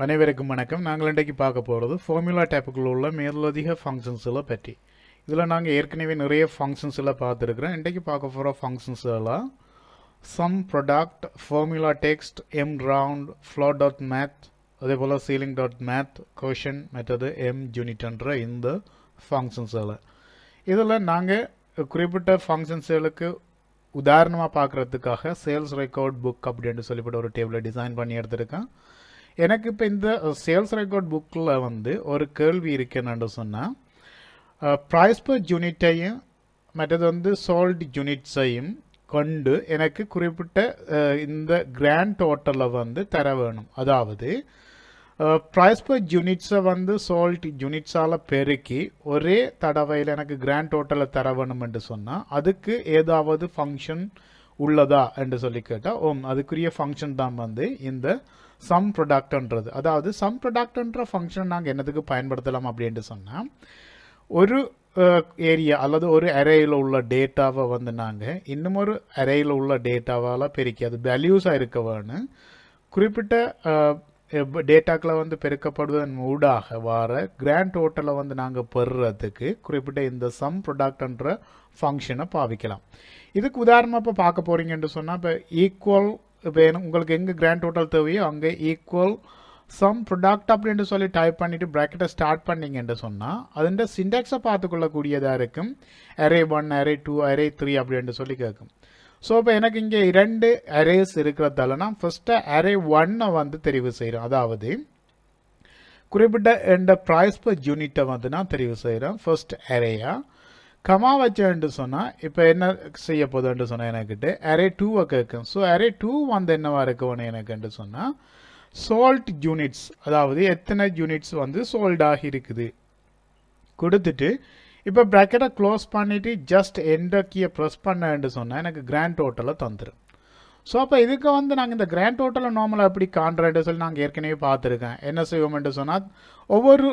அனைவருக்கும் வணக்கம். நாங்கள் இன்றைக்கு பார்க்க போகிறது ஃபார்முலா டைப்புக்குள்ள உள்ள மேலதிக ஃபங்க்ஷன்ஸில் பற்றி. இதில் நாங்கள் ஏற்கனவே நிறைய ஃபங்க்ஷன்ஸில் பார்த்துருக்குறோம். இன்றைக்கு பார்க்க போகிற ஃபங்க்ஷன்ஸ்லாம் sum product, formula text, Mround, Floor.math, அதே போல் Ceiling.math, Quotien மற்றது Munit இந்த ஃபங்க்ஷன்ஸில். இதில் நாங்கள் குறிப்பிட்ட ஃபங்க்ஷன்ஸ்களுக்கு உதாரணமாக பார்க்குறதுக்காக சேல்ஸ் ரெக்கார்ட் புக் அப்படின்னு சொல்லிவிட்டு ஒரு டேபிளை டிசைன் பண்ணி எடுத்திருக்கேன். எனக்கு இப்போ இந்த சேல்ஸ் ரெக்கார்ட் புக்கில் வந்து ஒரு கேள்வி இருக்குன்னு சொன்னால், ப்ரைஸ் பர் யூனிட்டையும் மற்றது வந்து சோல்டு யூனிட்ஸையும் கொண்டு எனக்கு குறிப்பிட்ட இந்த கிராண்ட் டோட்டலை வந்து தர வேணும். அதாவது ப்ரைஸ் பர் யூனிட்ஸை வந்து சோல்ட் யூனிட்ஸால் பெருக்கி ஒரே தடவையில் எனக்கு கிராண்ட் டோட்டலை தர வேணும் என்று சொன்னால் அதுக்கு ஏதாவது ஃபங்க்ஷன் உள்ளதா என்று சொல்லி கேட்டால் அதுக்குரிய ஃபங்க்ஷன் தான் வந்து இந்த சம் ப்ராடக்ட்ன்றது. அதாவது சம் ப்ராடக்ட்ன்ற ஃபங்க்ஷன் நாங்கள் என்னதுக்கு பயன்படுத்தலாம் அப்படின்ட்டு சொன்னால், ஒரு ஏரியா அல்லது ஒரு அரேயில் உள்ள டேட்டாவை வந்து நாங்கள் இன்னும் ஒரு அரேயில் உள்ள டேட்டாவால் பெருக்கி அது வேல்யூஸாக இருக்க வேணும். குறிப்பிட்ட டேட்டாக்களை வந்து பெருக்கப்படுவதன் ஊடாக வர கிராண்ட் டோட்டலை வந்து நாங்கள் பெறுறதுக்கு குறிப்பிட்ட இந்த சம் ப்ராடக்ட்ன்ற ஃபங்க்ஷனை பாவிக்கலாம். இதுக்கு உதாரணமாக இப்போ பார்க்க போகிறீங்கன்னு சொன்னால், இப்போ ஈக்குவல் இப்போ உங்களுக்கு எங்கே கிராண்ட் டோட்டல் தேவையோ அங்கே ஈக்குவல் சம் ப்ராடக்ட் அப்படின்னு சொல்லி டைப் பண்ணிவிட்டு ப்ராக்கெட்டை ஸ்டார்ட் பண்ணிங்கன்னு சொன்னால் அதோட சின்டாக்ஸை பார்த்துக்கொள்ளக்கூடியதாக இருக்கும். அரே 1, அரே 2, அரே 3 அப்படின்னு சொல்லி கேட்கும். ஸோ இப்போ எனக்கு இங்கே 2 அரேஸ் இருக்கிறதால நான் ஃபஸ்ட்டு அரே 1 வந்து தெரிவு செய்கிறேன். அதாவது குறிப்பிட்ட இந்த ப்ரைஸ் பர் யூனிட்டை வந்து நான் தெரிவு செய்கிறேன் ஃபர்ஸ்ட் அரேயா. கமா வச்சேன்ட்டு சொன்னால் இப்போ என்ன செய்ய போதுன்ட்டு சொன்னால் எனக்கிட்ட அரே 2 கேட்கும். ஸோ அரே 2 வந்து என்னவா இருக்கணும் எனக்குன்ட்டு சொன்னால் சோல்ட் யூனிட்ஸ், அதாவது எத்தனை யூனிட்ஸ் வந்து சோல்டாகி இருக்குது கொடுத்துட்டு இப்போ ப்ராக்கெட்டை க்ளோஸ் பண்ணிவிட்டு ஜஸ்ட் என்டர் கீயை ப்ரெஸ் பண்ணேன்ட்டு சொன்னால் எனக்கு கிராண்ட் டோட்டலை தந்துடும். ஸோ அப்போ இதுக்கு வந்து நாங்கள் இந்த கிராண்ட் டோட்டலை நார்மலாக எப்படி காண்றேன்ட்டு சொல்லி நாங்கள் ஏற்கனவே பார்த்துருக்கேன். என்ன செய்வோம்ட்டு சொன்னால் ஒவ்வொரு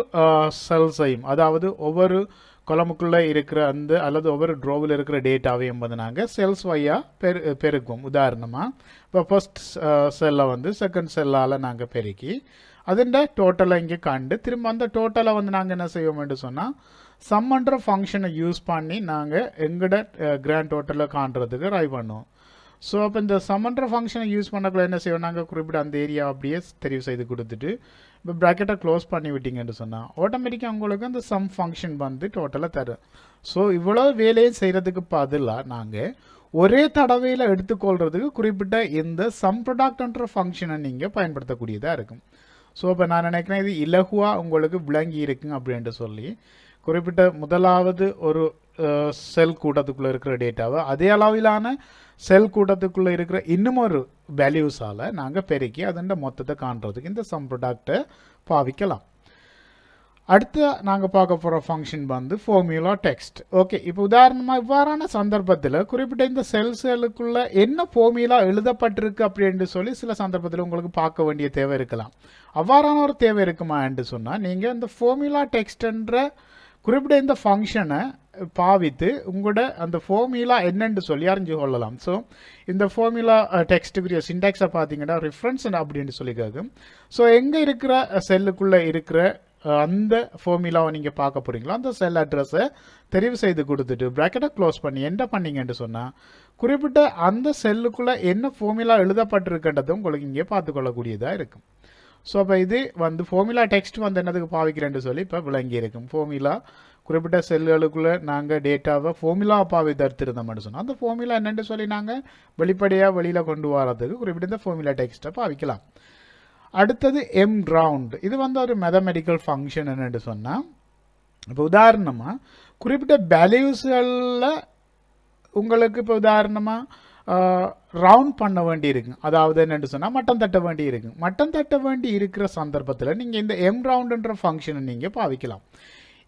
செல்ஸையும், அதாவது ஒவ்வொரு கொலமுக்குள்ளே இருக்கிற அந்த அல்லது ஒவ்வொரு ட்ரோவில் இருக்கிற டேட்டாவையும் வந்து நாங்கள் செல்ஸ் வையாக பெருக்குவோம். உதாரணமாக இப்போ ஃபர்ஸ்ட் செல்லை வந்து செகண்ட் செல்லால் நாங்கள் பெருக்கி அதுண்ட டோட்டலை இங்கே கண்டு திரும்ப அந்த டோட்டலை வந்து நாங்கள் என்ன செய்வோம்னு சொன்னால் சம்ன்ற ஃபங்க்ஷனை யூஸ் பண்ணி நாங்கள் எங்கட கிராண்ட் டோட்டலை காண்றதுக்கு ட்ரை பண்ணுவோம். ஸோ அப்போ இந்த சம்ன்ற ஃபங்க்ஷனை யூஸ் பண்ணக்குள்ள என்ன செய்வோம், நாங்கள் குறிப்பிட்ட அந்த ஏரியா அப்படியே தெரிவு செய்து கொடுத்துட்டு இப்போ ப்ராக்கெட்டை க்ளோஸ் பண்ணி விட்டீங்கன்னு சொன்னால் ஆட்டோமேட்டிக்காக உங்களுக்கு அந்த சம் ஃபங்க்ஷன் வந்து டோட்டலாக தரும். ஸோ இவ்வளோ வேலையை செய்கிறதுக்கு பதிலாக நாங்கள் ஒரே தடவையில் எடுத்துக்கொள்கிறதுக்கு குறிப்பிட்ட இந்த சம் ப்ராடக்ட்ன்ற ஃபங்க்ஷனை நீங்கள் பயன்படுத்தக்கூடியதாக இருக்கும். ஸோ இப்போ நான் நினைக்கிறேன் இது இலகுவாக உங்களுக்கு விளங்கி இருக்குங்க அப்படின்ட்டு சொல்லி குறிப்பிட்ட முதலாவது ஒரு செல் கூட்டத்துக்குள்ளே இருக்கிற டேட்டாவை அதே அளவிலான செல் கூட்டத்துக்குள்ளே இருக்கிற இன்னும் ஒரு வேல்யூஸால் நாங்கள் பெருக்கி அதோட மொத்தத்தை காண்றதுக்கு இந்த சம் ப்ராடக்டை பாவிக்கலாம். அடுத்து நாங்கள் பார்க்க போகிற ஃபங்க்ஷன் வந்து ஃபார்முலா டெக்ஸ்ட். ஓகே, இப்போ உதாரணமாக இவ்வாறான சந்தர்ப்பத்தில் குறிப்பிட்ட இந்த செல்ஸுகளுக்குள்ள என்ன ஃபார்முலா எழுதப்பட்டிருக்கு அப்படின்ட்டு சொல்லி சில சந்தர்ப்பத்தில் உங்களுக்கு பார்க்க வேண்டிய தேவை இருக்கலாம். அவ்வாறான ஒரு தேவை இருக்குமா என்று சொன்னால் நீங்கள் இந்த ஃபார்முலா டெக்ஸ்ட்ன்ற குறிப்பிட்ட இந்த ஃபங்க்ஷனை பாவித்து உங்களோட அந்த ஃபார்முலா என்னென்று சொல்லி அறிஞ்சு கொள்ளலாம். ஸோ இந்த ஃபார்முலா டெக்ஸ்ட்டுக்குரிய சின்டாக்ஸை பார்த்தீங்கன்னா ரெஃபரன்ஸ் அப்படின்னு சொல்லி கேட்கும். ஸோ எங்கே இருக்கிற செல்லுக்குள்ளே இருக்கிற அந்த ஃபார்முலாவை நீங்கள் பார்க்க போகிறீங்களோ அந்த செல் அட்ரஸை தெரிவு செய்து கொடுத்துட்டு ப்ராக்கெட்டை க்ளோஸ் பண்ணி என்ன பண்ணீங்கன்னு சொன்னால் குறிப்பிட்ட அந்த செல்லுக்குள்ளே என்ன ஃபார்முலா எழுதப்பட்டிருக்கின்றது உங்களுக்கு இங்கே பார்த்துக்கொள்ளக்கூடியதாக இருக்கும். ஸோ அப்போ இது வந்து ஃபார்முலா டெக்ஸ்ட் வந்து என்னதுக்கு பாவிக்கிறேன்னு சொல்லி இப்போ விளங்கி இருக்கும். ஃபார்முலா குறிப்பிட்ட செல்களுக்குள்ளே நாங்கள் டேட்டாவை ஃபார்முலா பாவித்து எடுத்துருந்தோம்னு சொன்னால் அந்த ஃபார்முலா என்னென்னு சொல்லி நாங்கள் வெளிப்படையாக வெளியில் கொண்டு வரதுக்கு குறிப்பிட்ட இந்த ஃபார்முலா டெக்ஸ்ட்டை பாவிக்கலாம். அடுத்தது Mround. இது வந்து ஒரு மேத்தமெட்டிக்கல் ஃபங்க்ஷன் என்னென்னு சொன்னால், இப்போ உதாரணமாக குறிப்பிட்ட வேல்யூஸ்களில் உங்களுக்கு இப்போ உதாரணமாக ரவுண்ட் பண்ண வேண்டி இருக்கு. அதாவது என்னென்னு சொன்னால் மட்டம் தட்ட வேண்டி இருக்கு. மட்டம் தட்ட வேண்டி இருக்கிற சந்தர்ப்பத்தில் நீங்கள் இந்த Mroundன்ற ஃபங்க்ஷனை நீங்கள் பாவிக்கலாம்.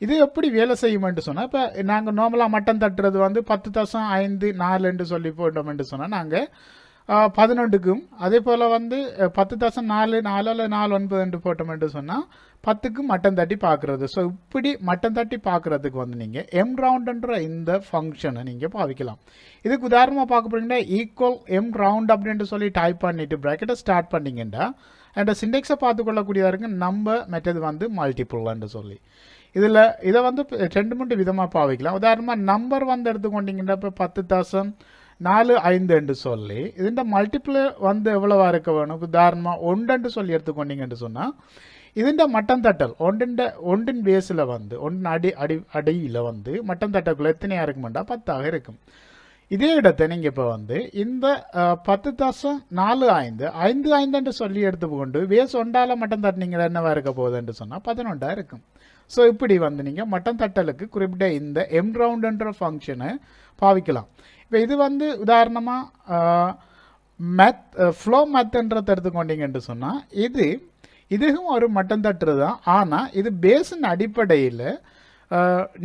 இது எப்படி வேலை செய்யுமென்று சொன்னால், இப்போ நாங்கள் நார்மலாக மட்டம் தட்டுறது வந்து 10.54 சொல்லி போட்டோம்னு சொன்னால் நாங்கள் 11க்கும் அதே போல் வந்து 10.4 4 போட்டோம்னு சொன்னால் 10க்கு மட்டம் தட்டி பார்க்குறது. ஸோ இப்படி மட்டம் தட்டி பார்க்குறதுக்கு வந்து நீங்கள் Mroundன்ற இந்த ஃபங்க்ஷனை நீங்கள் பாவிக்கலாம். இதுக்கு உதாரணமாக பார்க்க போறீங்கன்னா ஈக்குவல் Mround அப்படின்ட்டு சொல்லி டைப் பண்ணிவிட்டு ப்ராக்கெட்டை ஸ்டார்ட் பண்ணிங்கன்னா அண்ட் சிண்டெக்ஸை பார்த்துக்கொள்ளக்கூடியதாக இருக்குது நம்பர் மற்றது வந்து மல்டிப்புள்னு சொல்லி இதை வந்து ரெண்டு மூன்று விதமாக பாவிக்கலாம் உதாரணமாக நம்பர் வந்து எடுத்துக்கொண்டீங்கன்னா இப்போ 10,045 என்று சொல்லி இதுண்ட மல்டிப்புள் வந்து எவ்வளவா இருக்க வேணும் உதாரணமாக 1 சொல்லி எடுத்துக்கொண்டீங்கன்னு சொன்னால் இதுண்ட மட்டம் தட்டல் ஒன்றின் பேஸில் வந்து அடியில் வந்து மட்டம் தட்டக்குள்ள எத்தனையாக இருக்குமெண்டா 10 இருக்கும் இதே இடத்தை நீங்கள் இப்போ வந்து இந்த 10,045 என்று சொல்லி எடுத்துக்கொண்டு பேஸ் 1 மட்டம் தட்டினீங்க என்னவா இருக்க போகுதுன்னு சொன்னால் 11 இருக்கும் ஸோ இப்படி வந்து நீங்கள் மட்டம் தட்டலுக்கு குறிப்பிட்ட இந்த Mround ஃபங்க்ஷனை பாவிக்கலாம் இப்போ இது வந்து உதாரணமாக ஃப்ளோ மெத்தன்றதை எடுத்துக்கொண்டீங்கன்னு சொன்னால் இதுவும் ஒரு மட்டம் தட்டுறது தான் ஆனால் இது பேஸின் அடிப்படையில்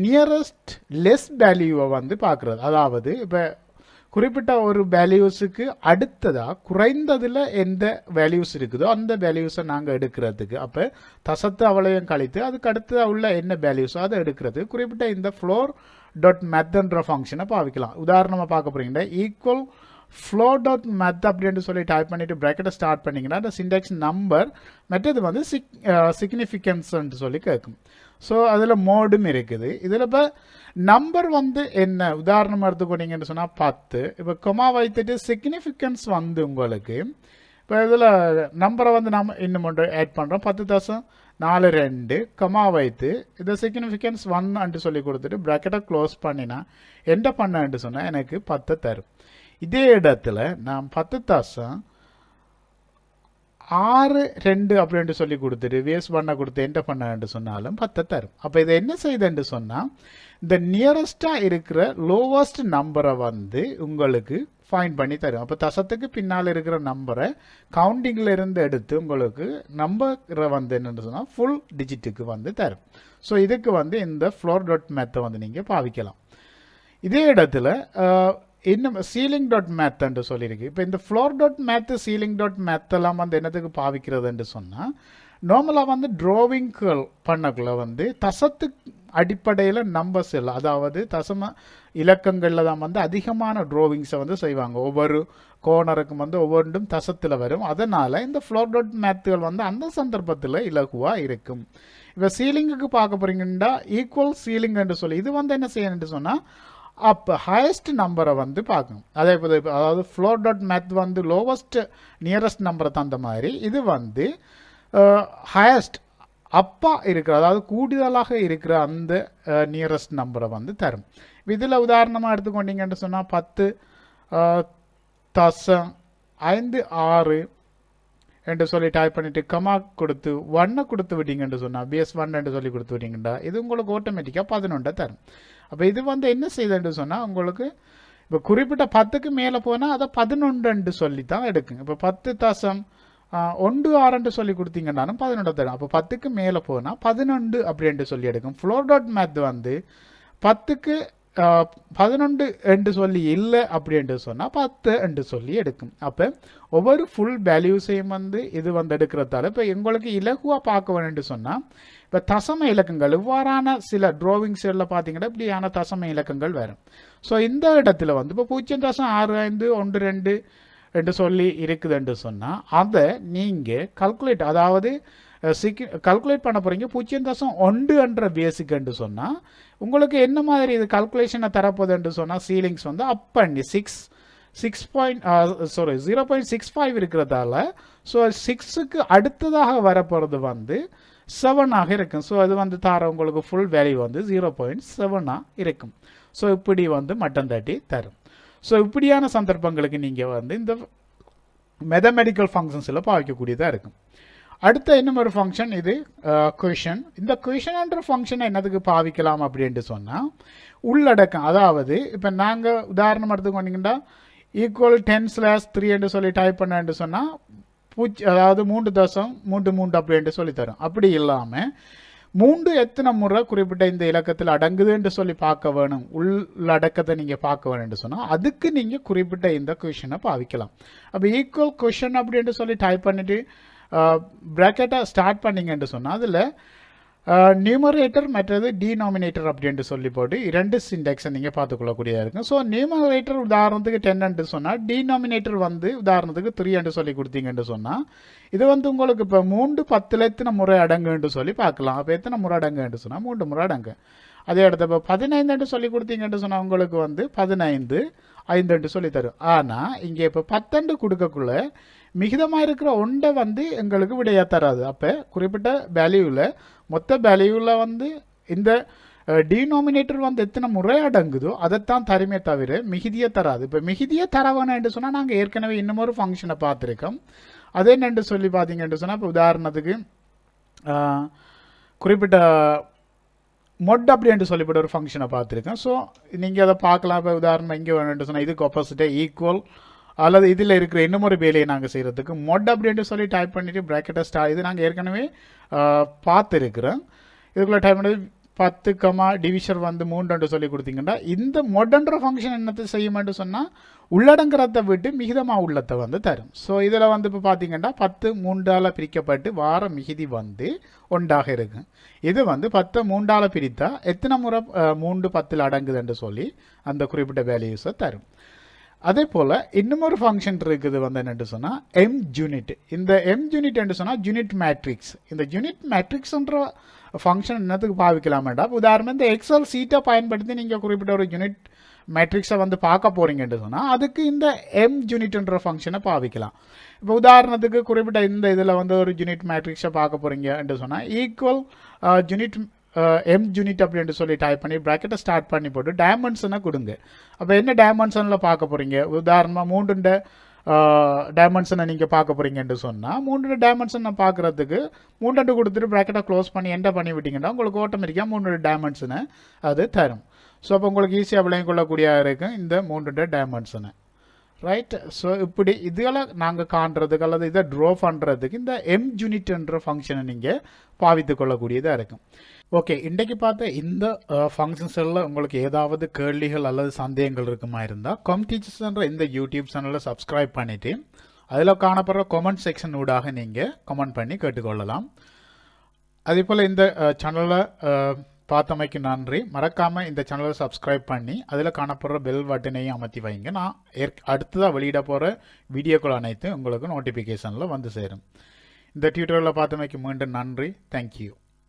நியரஸ்ட் லெஸ் வேல்யூவை வந்து பார்க்குறது அதாவது இப்போ குறிப்பிட்ட ஒரு வேல்யூஸுக்கு அடுத்ததாக குறைந்ததில் எந்த வேல்யூஸ் இருக்குதோ அந்த வேல்யூஸை நாங்கள் எடுக்கிறதுக்கு அப்போ தசத்து அவளையும் கழித்து அதுக்கு அடுத்ததாக உள்ள என்ன வேல்யூஸோ அதை எடுக்கிறது குறிப்பிட்ட இந்த floor.math ஃபங்க்ஷனை பாவிக்கலாம் உதாரணமாக பார்க்க போகிறீங்கன்னா ஈக்குவல் floor.math அப்படின்னு சொல்லி டைப் பண்ணிட்டு பிராக்கெட்டை ஸ்டார்ட் பண்ணிங்கன்னா அந்த சிண்டெக்ஸ் நம்பர் மற்றது வந்து சிக்னிஃபிகன்ஸ்ன்னு சொல்லி கேட்கும் ஸோ அதில் மோடும் இருக்குது இதில் இப்போ நம்பர் வந்து என்ன உதாரணமாக எடுத்துக்கொண்டீங்கன்னு சொன்னால் 10 இப்போ கொமா வைத்துட்டு சிக்னிஃபிகன்ஸ் வந்து உங்களுக்கு இப்போ இதில் நம்பரை வந்து நம்ம இன்னும் ஒன்று ஆட் பண்ணுறோம் 10,042 கமா வைத்து இதை சிக்னிஃபிகன்ஸ் 1 சொல்லி கொடுத்துட்டு பிராக்கெட்டை க்ளோஸ் பண்ணினா என்ன பண்ணேன்ட்டு சொன்னால் எனக்கு 10 தரும் இதே இடத்துல நான் 10,062 அப்படின்ட்டு சொல்லி கொடுத்துட்டு வேஸ் பண்ண கொடுத்து என்ன பண்ணேன்ட்டு சொன்னாலும் 10 தரும் அப்போ இதை என்ன செய்தேன்ட்டு சொன்னால் இந்த நியரஸ்டாக இருக்கிற லோவஸ்ட் நம்பரை வந்து உங்களுக்கு ஃபைண்ட் பண்ணி தரும் அப்போ தசத்துக்கு பின்னால் இருக்கிற நம்பரை கவுண்டிங்கில் இருந்து எடுத்து உங்களுக்கு நம்பரை வந்து என்னென்னு சொன்னால் ஃபுல் டிஜிட்டுக்கு வந்து தரும் ஸோ இதுக்கு வந்து இந்த floor.math வந்து நீங்கள் பாவிக்கலாம் இதே இடத்துல இன்னும் Ceiling.math என்று சொல்லியிருக்கு இப்போ இந்த floor.math Ceiling.math எல்லாம் வந்து என்னத்துக்கு பாவிக்கிறதுன்னு சொன்னால் நார்மலாக வந்து ட்ராவிங்கள் பண்ணக்குள்ள வந்து தசத்து அடிப்படையில் நம்பர்ஸ் எல்லாம் அதாவது தசம இலக்கங்களில் தான் வந்து அதிகமான ட்ராவிங்ஸை வந்து செய்வாங்க ஒவ்வொரு கோனருக்கும் வந்து ஒவ்வொன்றும் தசத்தில் வரும் அதனால் இந்த floor.mathகள் வந்து அந்த சந்தர்ப்பத்தில் இலகுவாக இருக்கும் இப்போ சீலிங்குக்கு பார்க்க போகிறீங்கன்னா ஈக்குவல் சீலிங் என்று சொல்லி இது வந்து என்ன செய்யணும்னு சொன்னால் அப்போ ஹையஸ்ட் நம்பரை வந்து பார்க்கணும் அதாவது floor.math வந்து லோவஸ்ட் நியரஸ்ட் நம்பரை தந்த மாதிரி இது வந்து ஹையஸ்ட் அப்பா இருக்கிற அதாவது கூடுதலாக இருக்கிற அந்த நியரஸ்ட் நம்பரை வந்து தரும் இதில் உதாரணமாக எடுத்துக்கொண்டீங்கன்னு சொன்னால் 10,56 என்று சொல்லி டைப் பண்ணிட்டு கமா கொடுத்து 1 கொடுத்து விட்டீங்கன்னு சொன்னால் பேஸ் 1 என்று சொல்லி கொடுத்து விட்டீங்கன்னா இது உங்களுக்கு ஆட்டோமேட்டிக்காக 11 தரும் அப்போ இது வந்து என்ன செய்யுதுன்னு சொன்னால் உங்களுக்கு இப்போ குறிப்பிட்ட 10க்கு மேலே போனால் அதை 11 சொல்லி தான் எடுக்குங்க இப்போ 10,16 சொல்லி கொடுத்தீங்கன்னாலும் 11 தரும் அப்போ 10க்கு மேலே போனால் 11 அப்படின்ட்டு சொல்லி எடுக்கும் floor.math வந்து 10க்கு 11 என்று சொல்லி இல்லை அப்படின்ட்டு சொன்னால் 10 என்று சொல்லி எடுக்கும் அப்போ ஒவ்வொரு ஃபுல் வேல்யூஸையும் வந்து இது வந்து எடுக்கிறதால இப்போ எங்களுக்கு இலகுவாக பார்க்க வேணும்னு சொன்னால் இப்போ தசம இலக்கங்கள் இவ்வாறான சில ட்ராவிங்ஸ்களில் பார்த்தீங்கன்னா இப்படியான தசம இலக்கங்கள் வரும் ஸோ இந்த இடத்துல வந்து இப்போ 0.6512 என்று சொல்லி இருக்குதுன்னு சொன்னால் அதை நீங்கள் கல்குலேட் அதாவது கல்குலேட் பண்ண போகிறீங்க 0.1 என்ற பேசிக்ன்னு சொன்னால் உங்களுக்கு என்ன மாதிரி இது கல்குலேஷனை தரப்போகுதுன்னு சொன்னால் சீலிங்ஸ் வந்து அப் பண்ணி 0.65 இருக்கிறதால ஸோ 6க்கு அடுத்ததாக வரப்போகிறது வந்து 7 இருக்கும் ஸோ அது வந்து தர உங்களுக்கு ஃபுல் வேல்யூ வந்து 0.7 இருக்கும் ஸோ இப்படி வந்து மட்டம் தட்டி தரும் ஸோ இப்படியான சந்தர்ப்பங்களுக்கு நீங்கள் வந்து இந்த மேத்தமெட்டிக்கல் ஃபங்க்ஷன்ஸில் பாவிக்கக்கூடியதாக இருக்கும் அடுத்த இன்னும் ஒரு ஃபங்க்ஷன் இது கொஷன் இந்த கொஷன்ன்ற ஃபங்க்ஷனை என்னதுக்கு பாவிக்கலாம் அப்படின்ட்டு சொன்னால் உள்ளடக்கம் அதாவது இப்போ நாங்கள் உதாரணம் எடுத்துக்கொண்டீங்கன்னா ஈக்குவல் 10/3 என்று சொல்லி டைப் பண்ணேன்னு சொன்னால் அதாவது 3.33 அப்படின்ட்டு சொல்லித்தரும் அப்படி இல்லாமல் 3 எத்தனை முறை குறிப்பிட்ட இந்த இலக்கத்தில் அடங்குதுன்னு சொல்லி பார்க்க வேணும் உள்ளடக்கத்தை நீங்கள் பார்க்க வேணும்னு சொன்னால் அதுக்கு நீங்கள் குறிப்பிட்ட இந்த கொஷனை பாவிக்கலாம் அப்போ ஈக்குவல் கொஷன் அப்படின்ட்டு சொல்லி டைப் பண்ணிவிட்டு ப்ராக்கெட்டை ஸ்டார்ட் பண்ணிங்கன்னு சொன்னால் அதில் நியூமரேட்டர் மற்றது டினாமினேட்டர் அப்படின்ட்டு சொல்லி போட்டு இரண்டு சிண்டெக்ஸை நீங்கள் பார்த்துக்கொள்ளக்கூடியதாக இருக்கும். ஸோ நியூமரேட்டர் உதாரணத்துக்கு 10 சொன்னால் டினாமினேட்டர் வந்து உதாரணத்துக்கு 3 சொல்லி கொடுத்தீங்கன்னு சொன்னால் இது வந்து உங்களுக்கு இப்போ 3 10 எத்தனை முறை அடங்குன்னு சொல்லி பார்க்கலாம். அப்போ எத்தனை முறை அடங்குன்னு சொன்னால் 3 முறை அடங்கு. அதே இடத்த இப்போ 15 சொல்லி கொடுத்தீங்கன்னு சொன்னால் உங்களுக்கு வந்து 15 5 சொல்லி தரும். ஆனால் இங்கே இப்போ 10 கொடுக்கக்குள்ள மிகிதமாக இருக்கிற ஒன்றை வந்து எங்களுக்கு விடையாக தராது. அப்போ குறிப்பிட்ட வேல்யூவில் மொத்த வேல்யூவில் வந்து இந்த டினாமினேட்டர் வந்து எத்தனை முறை அடங்குதோ அதைத்தான் தருமே தவிர மிகுதியை தராது. இப்போ மிகுதியை தரவானு சொன்னால் நாங்கள் ஏற்கனவே இன்னும் ஒரு ஃபங்க்ஷனை பார்த்துருக்கோம். அது என்னென்று சொல்லி பார்த்தீங்கன்னு சொன்னால் இப்போ உதாரணத்துக்கு குறிப்பிட்ட மொட் அப்படின்ட்டு சொல்லிவிட்டு ஒரு ஃபங்க்ஷனை பார்த்துருக்கேன். ஸோ நீங்கள் அதை பார்க்கலாம். இப்போ உதாரணம் இங்கே வேணும்னு சொன்னால் இதுக்கு ஆப்போசிட்டே ஈக்குவல் அல்லது இதில் இருக்கிற இன்னும் ஒரு வேலையை நாங்கள் செய்கிறதுக்கு மொட் அப்படின்ட்டு சொல்லி டைப் பண்ணிவிட்டு ப்ராக்கெட்டை இது நாங்கள் ஏற்கனவே பார்த்துருக்குறோம். இதுக்குள்ளே டைப் பண்ணி 10, டிவிஷன் வந்து 3 சொல்லி கொடுத்தீங்கன்னா இந்த மொட்ன்ற ஃபங்க்ஷன் என்னத்தை செய்யுமென்று சொன்னால் உள்ளடங்கிறத விட்டு மிகிதமாக உள்ளத்தை வந்து தரும். ஸோ இதில் வந்து இப்போ பார்த்தீங்கன்னா 10 3ஆல் பிரிக்கப்பட்டு வார மிகுதி வந்து 1ஆக இருக்கு. இது வந்து 10 3ஆல் பிரித்தா எத்தனை முறை 3 10 அடங்குதுன்னு சொல்லி அந்த குறிப்பிட்ட வேல்யூஸை தரும். அதே போல் இன்னும் ஒரு ஃபங்க்ஷன் இருக்குது வந்து என்னென்னு சொன்னால் mUnit. இந்த mUnit என்று சொன்னால் யூனிட் மேட்ரிக்ஸ். இந்த யூனிட் மேட்ரிக்ஸ்ன்ற ஃபங்க்ஷன் என்னத்துக்கு பாவிக்கலாம் வேண்டாம். உதாரணம் இந்த எக்ஸல் சீட்டை பயன்படுத்தி நீங்கள் குறிப்பிட்ட ஒரு யூனிட் மேட்ரிக்ஸை வந்து பார்க்க போகிறீங்கன்னு சொன்னால் அதுக்கு இந்த mUnitன்ற ஃபங்க்ஷனை பாவிக்கலாம். இப்போ உதாரணத்துக்கு குறிப்பிட்ட இந்த இதில் வந்து ஒரு யூனிட் மேட்ரிக்ஸை பார்க்க போகிறீங்கன்னு சொன்னால் ஈக்குவல் யூனிட் mUnit அப்படின்ட்டு சொல்லி டைப் பண்ணி ப்ராக்கெட்டை ஸ்டார்ட் பண்ணி போட்டு டைமென்ஷனை கொடுங்க. அப்போ என்ன டைமென்ஷனில் பார்க்க போகிறீங்க? உதாரணமாக 3 டைமென்ஷனை நீங்கள் பார்க்க போகிறீங்கன்னு சொன்னால் 3 டைமென்ஷனை பார்க்குறதுக்கு 3 கொடுத்துட்டு ப்ராக்கெட்டை க்ளோஸ் பண்ணி என்டர் பண்ணி விட்டிங்கன்னா உங்களுக்கு ஆட்டோமேட்டிக்காக 3 டைமென்ஷனை அது தரும். ஸோ அப்போ உங்களுக்கு ஈஸியாக விளங்கிக் கொள்ளக்கூடிய இருக்கும் இந்த 3 டைமென்ஷனை. ரைட். ஸோ இப்படி இதெல்லாம் நாங்கள் காண்றதுக்கு அல்லது இதை ட்ரா பண்ணுறதுக்கு இந்த mUnitன்ற ஃபங்க்ஷனை நீங்கள் பாவித்து கொள்ளக்கூடியதாக இருக்கும். ஓகே, இன்றைக்கு பார்த்த இந்த ஃபங்க்ஷன்ஸில் உங்களுக்கு ஏதாவது கேள்விகள் அல்லது சந்தேகங்கள் இருக்குமா இருந்தால் டீச்சர்ஸ்ன்ற இந்த யூடியூப் சேனலை சப்ஸ்கிரைப் பண்ணிவிட்டு அதில் காணப்படுற கமெண்ட் செக்ஷன் ஊடாக நீங்கள் கமெண்ட் பண்ணி கேட்டுக்கொள்ளலாம். அதே போல் இந்த சேனலை பார்த்தமைக்கு நன்றி. மறக்காமல் இந்த சேனலை சப்ஸ்கிரைப் பண்ணி அதில் காணப்படுற பெல் பட்டனையும் அமர்த்தி வைங்க. நான் அடுத்ததாக வெளியிட போகிற வீடியோக்கள் அனைத்தும் உங்களுக்கு நோட்டிஃபிகேஷனில் வந்து சேரும். இந்த டியூட்டோரியலில் பார்த்தமைக்கு மீண்டும் நன்றி. தேங்க்யூ.